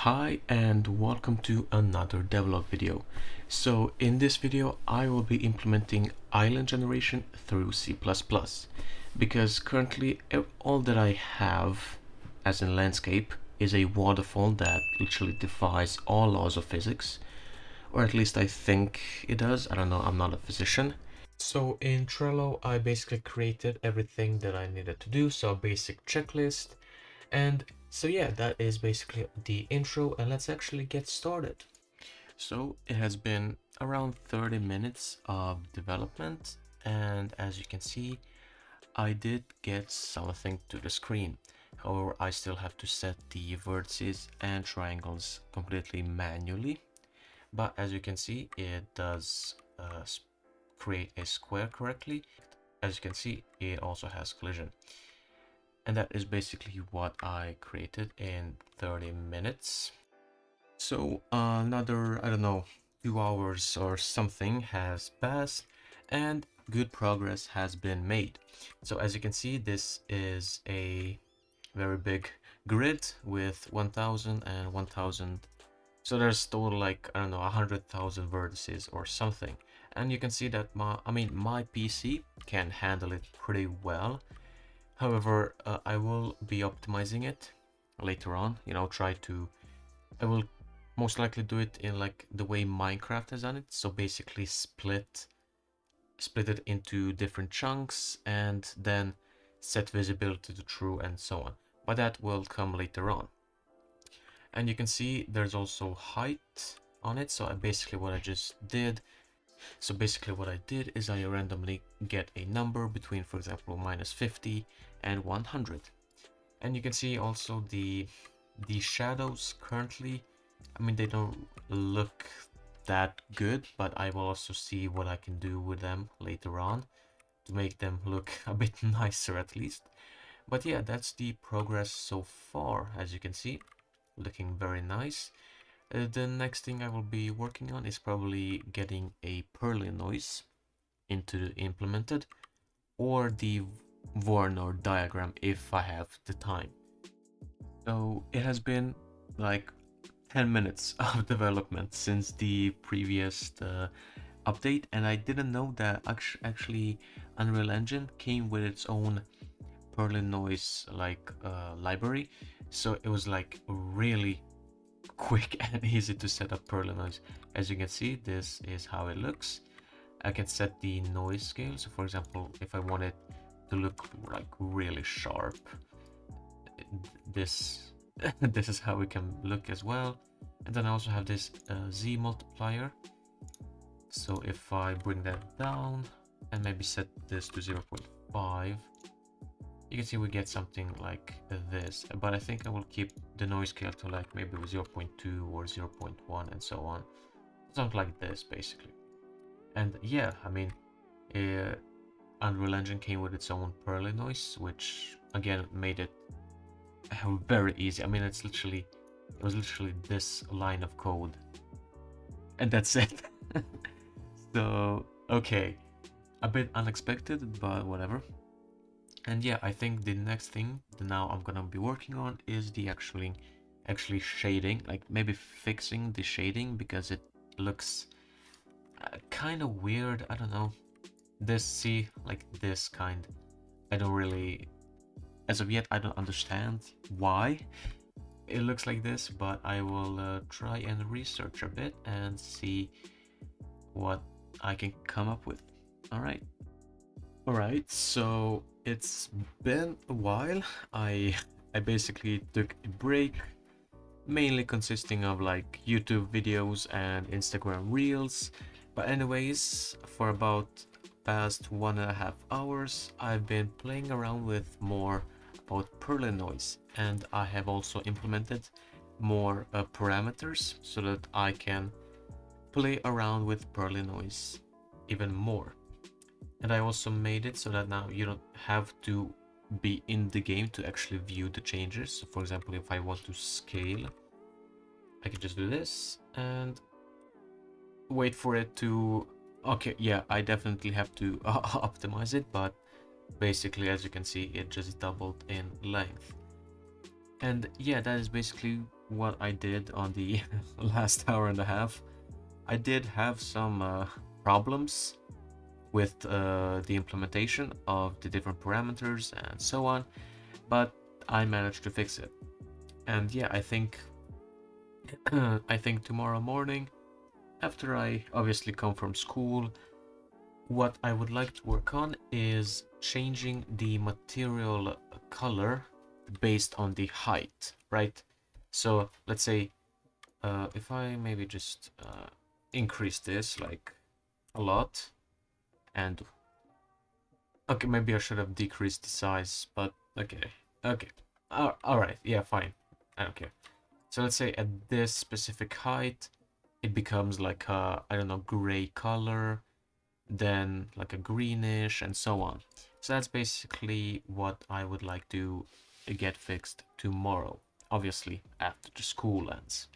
Hi and welcome to another Devlog video. So in this video I will be implementing island generation through C++ because currently all that I have as in landscape is a waterfall that literally defies all laws of physics, or at least I think it does. I don't know, I'm not a physician. So in Trello I basically created everything that I needed to do, so a basic checklist. And so yeah, that is basically the intro, and let's actually get started. So it has been around 30 minutes of development, and as you can see, I did get something to the screen. However, I still have to set the vertices and triangles completely manually. But as you can see, it does create a square correctly. As you can see, it also has collision. And that is basically what I created in 30 minutes. So another, I don't know, 2 hours or something has passed and good progress has been made. So as you can see, this is a very big grid with 1000 and 1000. So there's total like, I don't know, 100,000 vertices or something. And you can see that my PC can handle it pretty well. However, I will be optimizing it later on, I will most likely do it in like the way Minecraft has done it. So basically split it into different chunks and then set visibility to true and so on. But that will come later on. And you can see there's also height on it. So basically what I did is I randomly get a number between, for example, -50 and 100. And you can see also the shadows currently, they don't look that good, but I will also see what I can do with them later on to make them look a bit nicer at least. But yeah, that's the progress so far, as you can see, looking very nice. The next thing I will be working on is probably getting a Perlin noise implemented, or the Warner diagram if I have the time. So it has been like 10 minutes of development since the previous update, and I didn't know that actually Unreal Engine came with its own Perlin noise library, so it was like really quick and easy to set up Perlin noise. As you can see, this is how it looks. I can set the noise scale, so for example, if I want it to look like really sharp, this this is how we can look as well. And then I also have this Z multiplier, so if I bring that down and maybe set this to 0.5, you can see we get something like this. But I think I will keep the noise scale to like maybe 0.2 or 0.1 and so on, something like this basically. And yeah, Unreal Engine came with its own Perlin noise, which again made it very easy. It was literally this line of code, and that's it. So okay, a bit unexpected, but whatever. And yeah, I think the next thing that now I'm gonna be working on is the actually shading, like maybe fixing the shading because it looks kind of weird. I don't know. Like this kind, I don't really, as of yet, I don't understand why it looks like this, but I will try and research a bit and see what I can come up with. Alright, so it's been a while. I basically took a break, mainly consisting of like YouTube videos and Instagram Reels. But anyways, for about past 1.5 hours, I've been playing around with more about Perlin noise, and I have also implemented more parameters so that I can play around with Perlin noise even more. And I also made it so that now you don't have to be in the game to actually view the changes. So for example, if I want to scale, I can just do this and wait for it to... Okay, yeah, I definitely have to optimize it, but basically, as you can see, it just doubled in length. And yeah, that is basically what I did on the last hour and a half. I did have some problems with the implementation of the different parameters and so on, but I managed to fix it. And yeah, I think I think tomorrow morning, after I obviously come from school, what I would like to work on is changing the material color based on the height, right? So let's say if I maybe just increase this like a lot, and okay, maybe I should have decreased the size, but okay, okay, all right, yeah, fine, I don't care. So let's say at this specific height, it becomes like a, I don't know, gray color, then like a greenish, and so on. So that's basically what I would like to get fixed tomorrow, obviously after the school ends.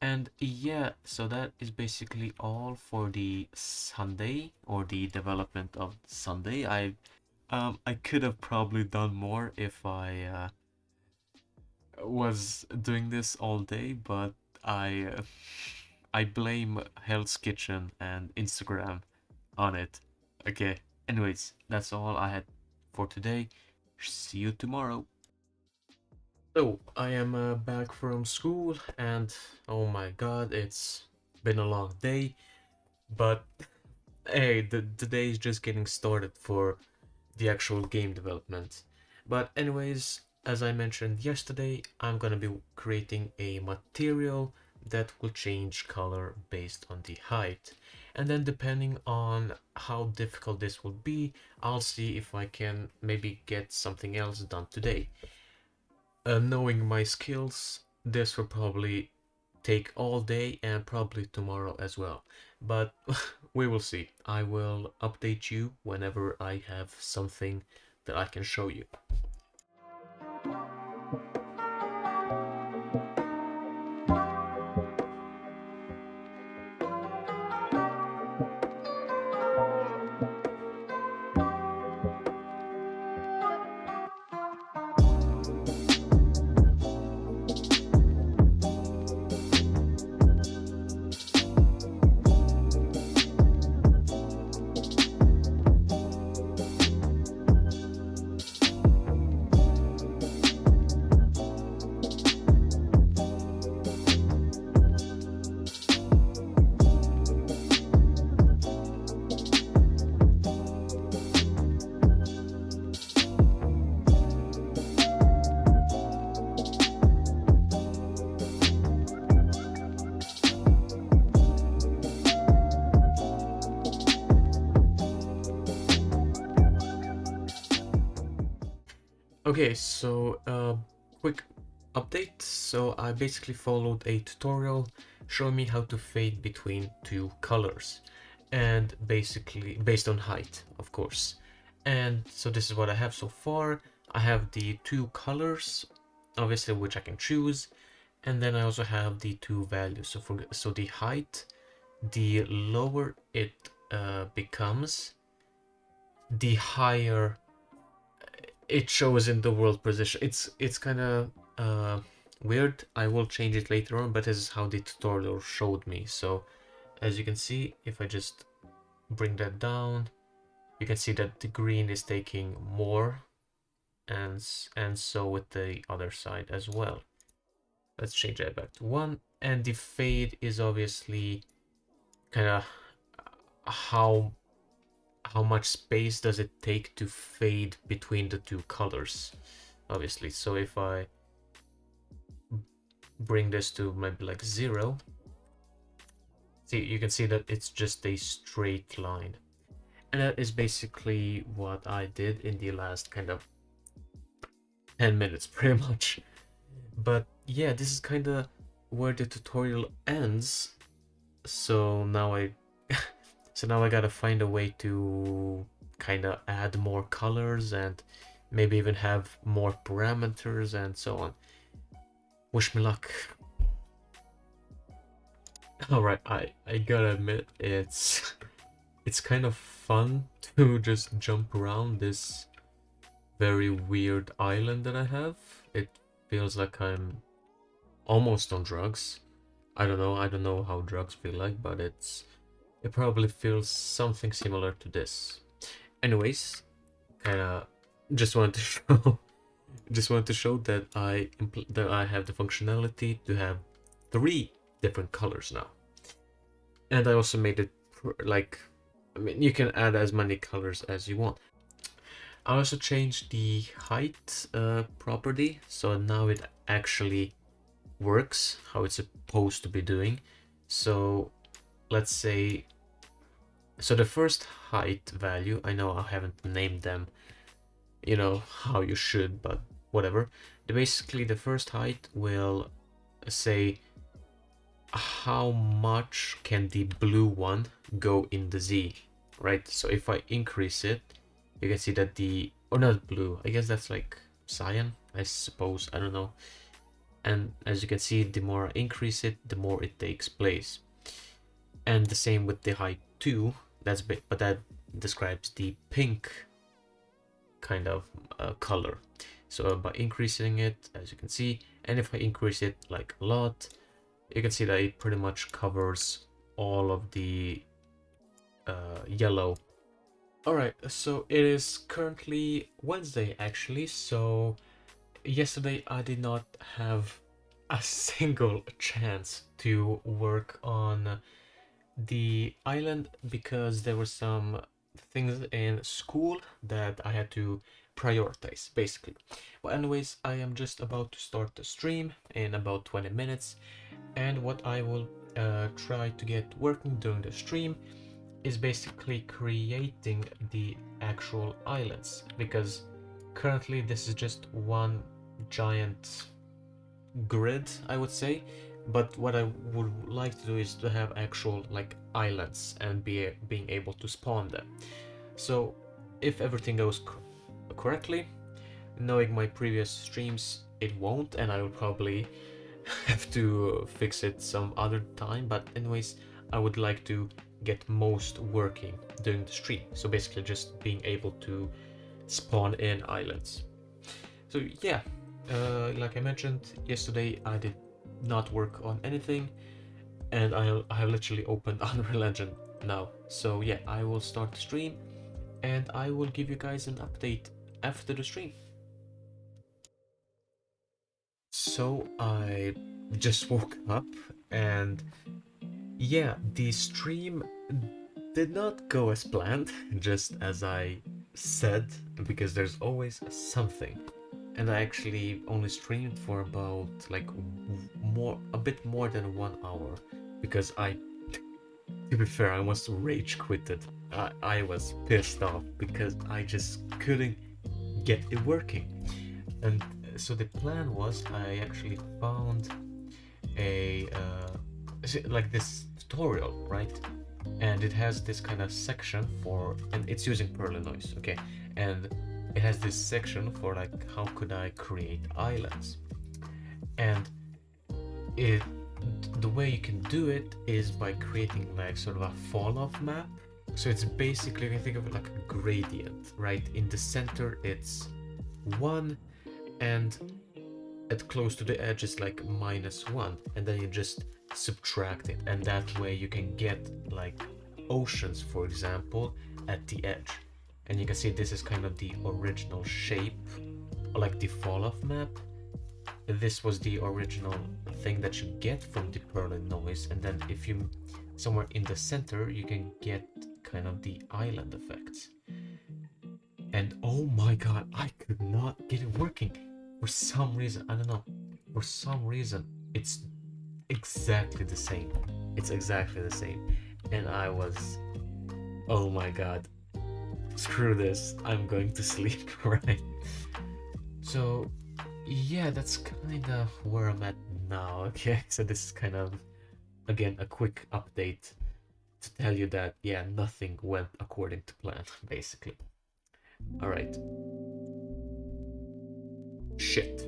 And yeah, so that is basically all for the Sunday, or the development of Sunday. I could have probably done more if I was doing this all day, but I blame Hell's Kitchen and Instagram on it. Okay. Anyways, that's all I had for today. See you tomorrow. So, I am back from school, and oh my god, it's been a long day, but hey, the day is just getting started for the actual game development. But anyways, as I mentioned yesterday, I'm gonna be creating a material that will change color based on the height. And then depending on how difficult this will be, I'll see if I can maybe get something else done today. Knowing my skills, this will probably take all day and probably tomorrow as well. But we will see. I will update you whenever I have something that I can show you. Okay, so quick update. So I basically followed a tutorial showing me how to fade between two colors, and basically based on height, of course. And so this is what I have so far. I have the two colors, obviously, which I can choose, and then I also have the two values. So the height, the lower it becomes, the higher it shows in the world position. It's kind of weird. I will change it later on, but this is how the tutorial showed me. So as you can see, if I just bring that down, you can see that the green is taking more, and so with the other side as well. Let's change that back to 1, and the fade is obviously kind of how much space does it take to fade between the two colors, obviously. So if I bring this to maybe like 0, see, you can see that it's just a straight line. And that is basically what I did in the last kind of 10 minutes, pretty much. But yeah, this is kind of where the tutorial ends. So now I so now I gotta find a way to kind of add more colors and maybe even have more parameters and so on. Wish me luck. Alright, I gotta admit, it's kind of fun to just jump around this very weird island that I have. It feels like I'm almost on drugs. I don't know how drugs feel like, but it probably feels something similar to this. Anyways, kind of just wanted to show just wanted to show that that I have the functionality to have 3 different colors now. And I also made it like, I mean, you can add as many colors as you want. I also changed the height property, so now it actually works how it's supposed to be doing. So let's say, so the first height value, I know I haven't named them, you know, how you should, but whatever. Basically, the first height will say how much can the blue one go in the Z, right? So if I increase it, you can see that or not blue, I guess that's like cyan, I suppose, I don't know. And as you can see, the more I increase it, the more it takes place. And the same with the height 2, but that describes the pink kind of color. So by increasing it, as you can see, and if I increase it like a lot, you can see that it pretty much covers all of the yellow. Alright, so it is currently Wednesday actually, so yesterday I did not have a single chance to work on the island because there were some things in school that I had to prioritize, basically. But anyways, I am just about to start the stream in about 20 minutes, and what I will try to get working during the stream is basically creating the actual islands, because currently this is just one giant grid, I would say. But what I would like to do is to have actual like islands and being able to spawn them. So if everything goes correctly, knowing my previous streams, it won't, and I will probably have to fix it some other time. But anyways, I would like to get most working during the stream. So basically just being able to spawn in islands. So yeah, like I mentioned yesterday, I did not work on anything, and I have literally opened Unreal Engine now. So yeah, I will start the stream and I will give you guys an update after the stream. So I just woke up, and yeah, the stream did not go as planned, just as I said, because there's always something. And I actually only streamed for about like a bit more than 1 hour, because to be fair, I almost rage quitted. I was pissed off because I just couldn't get it working. And so the plan was, I actually found a like this tutorial, right? And it has this kind of section and it's using Perlin noise, okay? And it has this section for like how could I create islands, and the way you can do it is by creating like sort of a fall off map. So it's basically, you can think of it like a gradient, right? In the center it's 1, and at close to the edge is like -1, and then you just subtract it, and that way you can get like oceans, for example, at the edge. And you can see this is kind of the original shape, like the fall off map. This was the original thing that you get from the Perlin noise, and then if you somewhere in the center you can get kind of the island effects. And oh my god, I could not get it working for some reason. I don't know, for some reason it's exactly the same. It's exactly the same, and I was, oh my god, screw this, I'm going to sleep. Right? So yeah, that's kind of where I'm at now. Okay, so this is kind of, again, a quick update to tell you that yeah, nothing went according to plan, basically. All right, shit,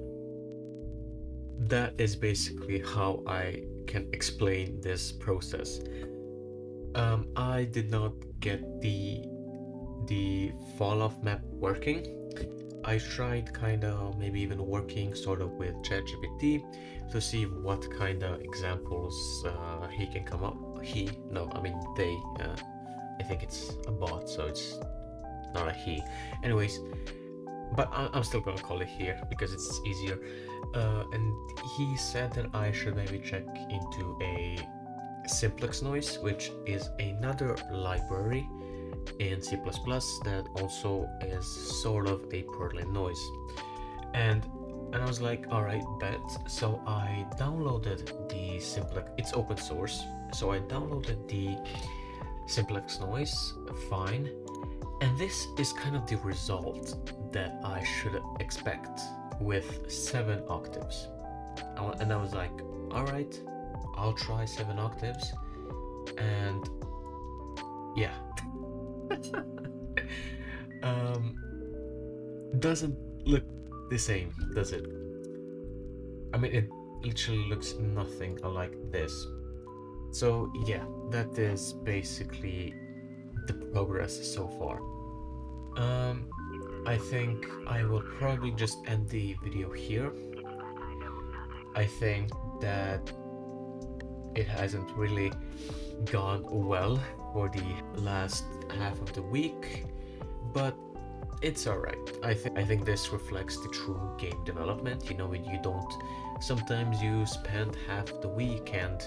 that is basically how I can explain this process. I did not get the fall off map working, I tried kind of maybe even working sort of with ChatGPT to see what kind of examples he can come up. They. I think it's a bot, so it's not a he. Anyways, but I'm still gonna call it here because it's easier. And he said that I should maybe check into a simplex noise, which is another library in C++ that also is sort of a Perlin noise. And I was like, all right, bet. So I downloaded the simplex. It's open source, so I downloaded the simplex noise. Fine. And this is kind of the result that I should expect with 7 octaves. And I was like, all right, I'll try 7 octaves. And yeah. Doesn't look the same, does it? I mean, it literally looks nothing alike this. So yeah, that is basically the progress so far. I think I will probably just end the video here. I think that it hasn't really gone well for the last half of the week, but it's alright. I think this reflects the true game development. You know, you don't, sometimes you spend half the week and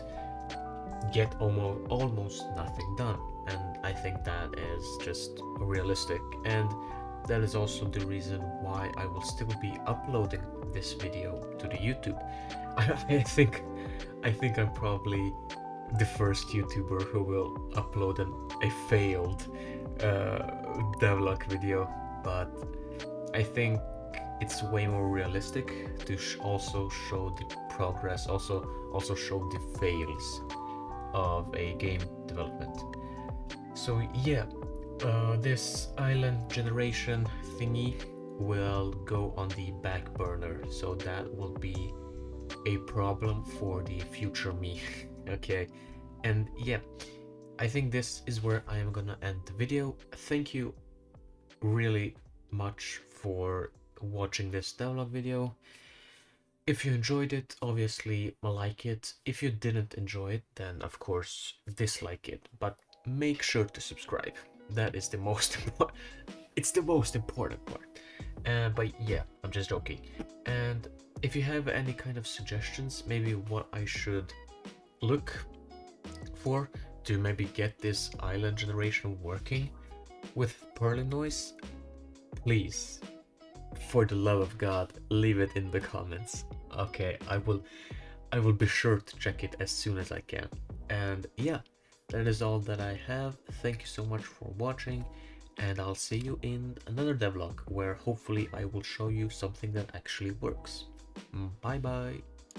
get almost nothing done, and I think that is just realistic, and that is also the reason why I will still be uploading this video to the YouTube. I think I'm probably the first YouTuber who will upload a failed devlog video, but I think it's way more realistic to also show the progress, also show the fails of a game development. So yeah, this island generation thingy will go on the back burner, so that will be a problem for the future me. Okay, and yeah, I think this is where I am gonna end the video. Thank you really much for watching this devlog video. If you enjoyed it, obviously like it. If you didn't enjoy it, then of course dislike it, but make sure to subscribe. That is the most important. It's the most important part. But yeah, I'm just joking. And if you have any kind of suggestions, maybe what I should look for to maybe get this island generation working with Perlin noise, please, for the love of God, leave it in the comments. Okay, I will be sure to check it as soon as I can. And yeah, that is all that I have. Thank you so much for watching, and I'll see you in another devlog where hopefully I will show you something that actually works. Bye bye.